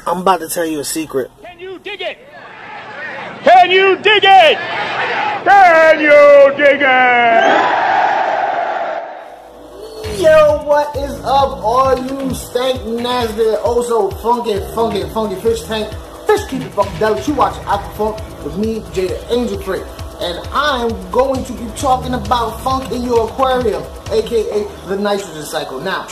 I'm about to tell you a secret. Can you dig it? Can you dig it? Can you dig it? Yo, what is up, all you stank, nasty, also funky fish tank, fish keeping funkadelics? You watching Aquafunk with me, Jay the Angel Freak, and I'm going to be talking about funk in your aquarium, aka the nitrogen cycle. Now,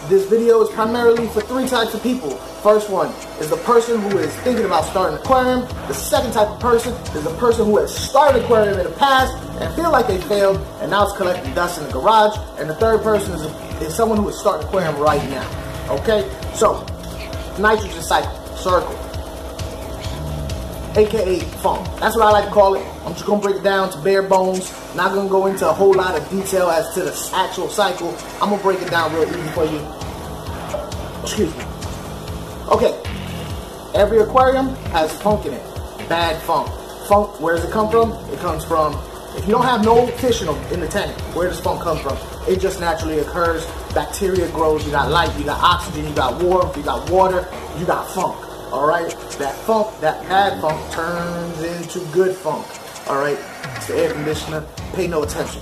this video is primarily for three types of people. First one is the person who is thinking about starting an aquarium. The second type of person is the person who has started an aquarium in the past and feel like they failed and now it's collecting dust in the garage. And the third person is someone who is starting an aquarium right now. Okay, so nitrogen cycle, circle, aka funk. That's what I like to call it. I'm just gonna break it down to bare bones. Not gonna go into a whole lot of detail as to the actual cycle. I'm gonna break it down real easy for you. Excuse me. Okay, every aquarium has funk in it. Bad funk. Funk, where does it come from? It comes from, if you don't have no fish in the tank, where does funk come from? It just naturally occurs. Bacteria grows. You got light, you got oxygen, you got warmth, you got water, you got funk. Alright? That funk, that bad funk turns into good funk. Alright? It's the air conditioner. Pay no attention.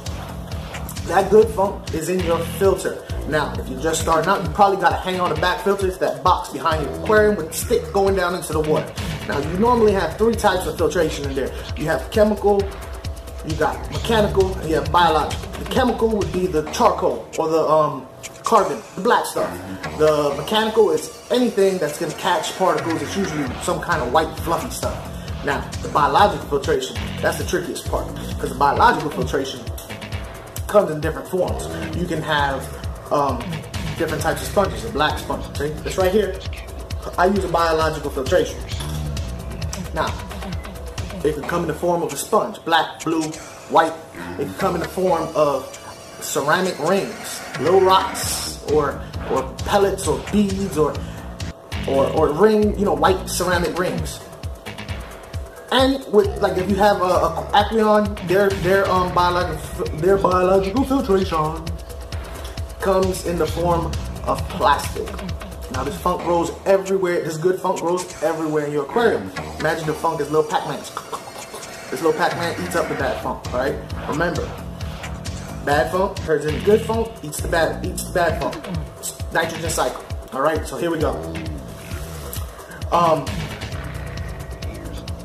That good funk is in your filter. Now, if you're just starting out, you probably got to hang on the back filter. It's that box behind your aquarium with the stick going down into the water. Now, you normally have three types of filtration in there. You have chemical, you got mechanical, and you have biological. The chemical would be the charcoal or the carbon, the black stuff. The mechanical is anything that's going to catch particles. It's usually some kind of white fluffy stuff. Now, the biological filtration, that's the trickiest part, because the biological filtration comes in different forms. You can have different types of sponges. A black sponge, see? This right here, I use a biological filtration. Now, it can come in the form of a sponge, black, blue, white. It can come in the form of ceramic rings, little rocks, or pellets, or beads, or ring, you know, white ceramic rings. And with, like, if you have a Aquarium, their biological filtration comes in the form of plastic. Now this funk grows everywhere. This good funk grows everywhere in your aquarium. Imagine the funk is little Pac-Man. This little Pac-Man eats up the bad funk. All right. Remember, bad funk turns into good funk. Eats the bad funk. Nitrogen cycle. All right. So here we go.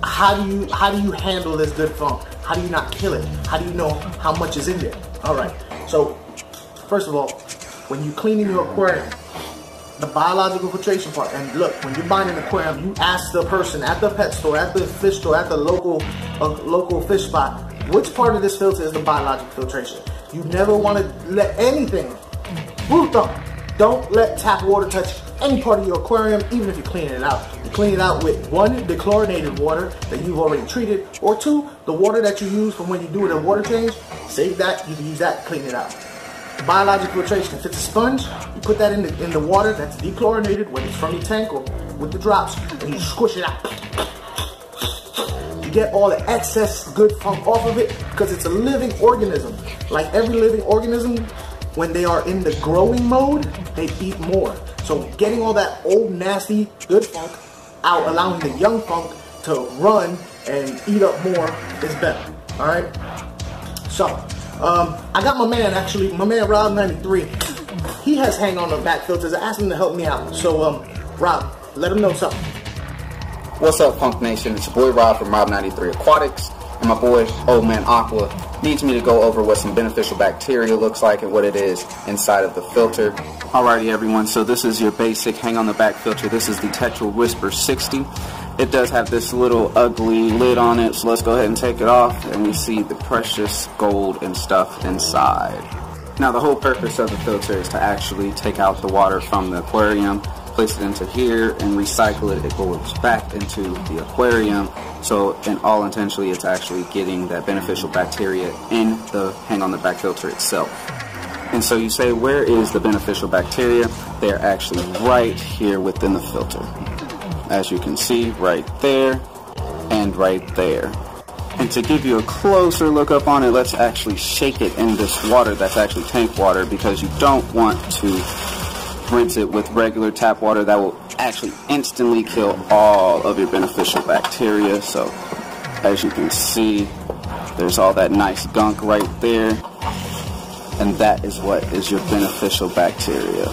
How do you handle this good funk? How do you not kill it? How do you know how much is in there? All right. So first of all, when you cleaning your aquarium, the biological filtration part, and look, when you're buying an aquarium, you ask the person at the pet store, at the fish store, at the local fish spot, which part of this filter is the biological filtration. You never want to let anything, don't let tap water touch any part of your aquarium, even if you're cleaning it out. You clean it out with one, the chlorinated water that you've already treated, or two, the water that you use from when you do the water change. Save that, you can use that to clean it out. Biological filtration, if it's a sponge, you put that in the water that's dechlorinated, whether it's from your tank or with the drops, and you squish it out. You get all the excess good funk off of it, because it's a living organism. Like every living organism, when they are in the growing mode, they eat more. So getting all that old nasty good funk out, allowing the young funk to run and eat up more is better. All right. So I got my man Rob 93. He has hang on the back filters. I asked him to help me out. So Rob, let him know something. What's up, Funk Nation? It's your boy Rob from Rob 93 Aquatics, and my boy Old Man Aqua needs me to go over what some beneficial bacteria looks like and what it is inside of the filter. Alrighty everyone, so this is your basic hang on the back filter. This is the Tetra Whisper 60. It does have this little ugly lid on it, so let's go ahead and take it off, and we see the precious gold and stuff inside. Now the whole purpose of the filter is to actually take out the water from the aquarium, place it into here, and recycle it. It goes back into the aquarium. So in all intentionally, it's actually getting that beneficial bacteria in the hang on the back filter itself. And so you say, where is the beneficial bacteria? They're actually right here within the filter. As you can see, right there and right there. And to give you a closer look up on it, let's actually shake it in this water that's actually tank water, because you don't want to rinse it with regular tap water, that will actually instantly kill all of your beneficial bacteria. So as you can see, there's all that nice gunk right there, and that is what is your beneficial bacteria.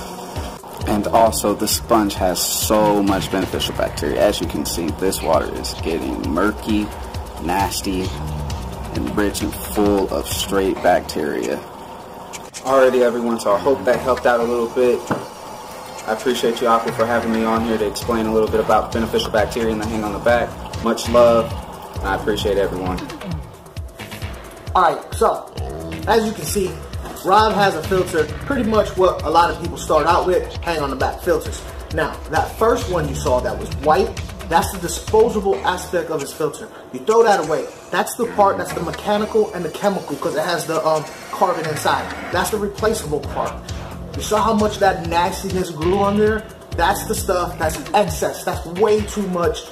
And also the sponge has so much beneficial bacteria. As you can see, this water is getting murky, nasty, and rich and full of straight bacteria. Alrighty everyone, so I hope that helped out a little bit. I appreciate you, Aqua, for having me on here to explain a little bit about beneficial bacteria and the hang on the back. Much love, and I appreciate everyone. Alright, so as you can see, Rob has a filter, pretty much what a lot of people start out with, hang on the back filters. Now, that first one you saw that was white, that's the disposable aspect of his filter. You throw that away. That's the part, that's the mechanical and the chemical, because it has the carbon inside. That's the replaceable part. You saw how much that nastiness grew on there? That's the stuff, that's excess. That's way too much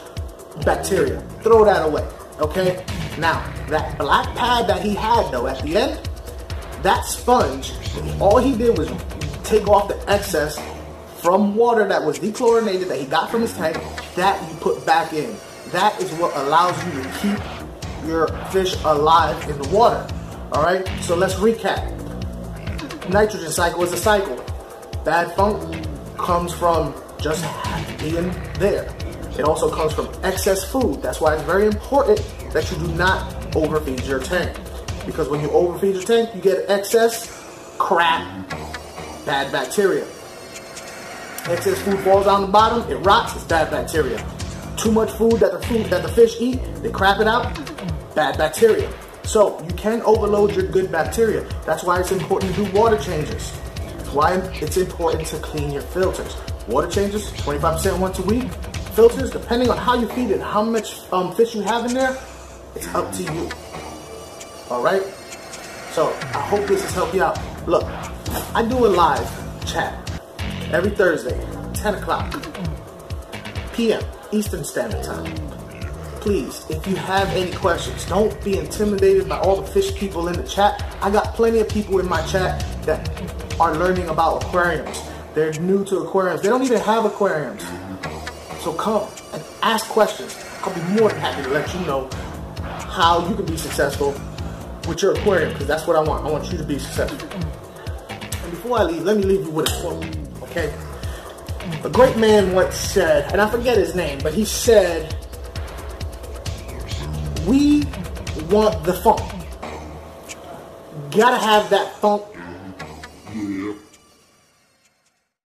bacteria. Throw that away, okay? Now, that black pad that he had though at the end, that sponge, all he did was take off the excess from water that was dechlorinated that he got from his tank, that you put back in. That is what allows you to keep your fish alive in the water. All right, so let's recap. Nitrogen cycle is a cycle. Bad funk comes from just being there. It also comes from excess food. That's why it's very important that you do not overfeed your tank. Because when you overfeed your tank, you get excess crap, bad bacteria. Excess food falls down the bottom, it rots, it's bad bacteria. Too much food that the fish eat, they crap it out, bad bacteria. So you can overload your good bacteria. That's why it's important to do water changes. That's why it's important to clean your filters. Water changes, 25% once a week. Filters, depending on how you feed it, how much fish you have in there, it's up to you. All right? So I hope this has helped you out. Look, I do a live chat every Thursday, 10 o'clock p.m. Eastern Standard Time. Please, if you have any questions, don't be intimidated by all the fish people in the chat. I got plenty of people in my chat that are learning about aquariums. They're new to aquariums. They don't even have aquariums. So come and ask questions. I'll be more than happy to let you know how you can be successful with your aquarium, because that's what I want. I want you to be successful. And before I leave, let me leave you with a quote, okay? A great man once said, and I forget his name, but he said, we want the funk. Gotta have that funk